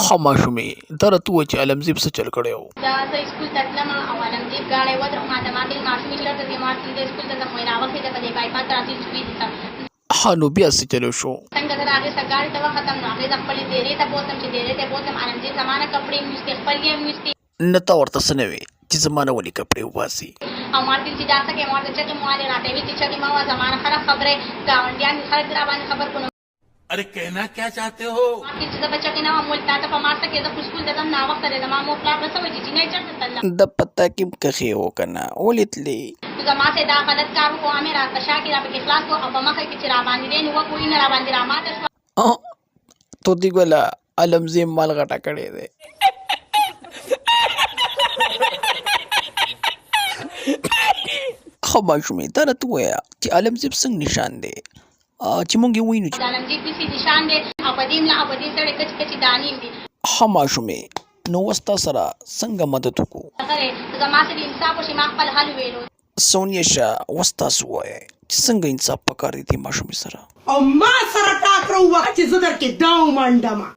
ښه ماشومې دا راته ووایه چې عالمزیب څه چل کړی و. دا زه سکول ته تلم او عالمزیب ګاډی ودرېد، ما ته ویل ماشومې چېرته ځې؟ ما ورته ویل سکول ته ځم. وایي راوخېږه په دې بایپاس راتلل شوي دي. ښه نو بیا څه چلو شو؟ څنګه زه د هغې سره ګاډي ته وختم نو هغې زه خپلې دیرې ته بوتلم چې دیرې ته یې بوتلم عالمزیب زما نه کپړې ویستې، خپل یې ویستې. نه تا ورته څه نه وې چې زما نه ولې کپړې وباسي؟ او ما ورته ویل چې دا څه کوې؟ ما ورته چغې مو والې، راته یې ویل چې چغې مه وه، زما نه خلک خبرې ګاونډیان دي خلک را باندې خبر کړو. अरे कहना क्या चाहते हो؟ ما چې زه به چغې نه وم ویل تا ته په ما څه کې؟ زه خو سکول ته ځم ناوخته دی، زما مور پلار به څه وایي چې جینۍ چېرته تلله؟ د پته کې کښې و که نه ولې تلې؟ نو زما سره دا غلط کار وکړو، هغه مې راته شا کړې، را پکې خلاص کړو او په مخه کې چې را باندې دی نو وکړو نه را باندې را ماته شوه. توتي ګله عالمزیب مال غټه کړې دی. ښه ماشومې دا راته ووایه چې عالمزیب څنګه نشان دی چې مونږ یې ووینو؟ د عالمزیب داسې نشان دی او په دې ملا او په دې سړی کچې کچې دانې هم دي. ښه ماشومې نو اوس تا سره څنګه مدد وکړو؟ هغه زما سره انصاف وشي، ما خپل حل ویلو. سونیا شه اوس تاسو ووایئ چې څنګه انصاف پکار دی دې ماشومې سره؟ او ما سره ټاکره ووکړه چې زه درکې دا ومنډمه.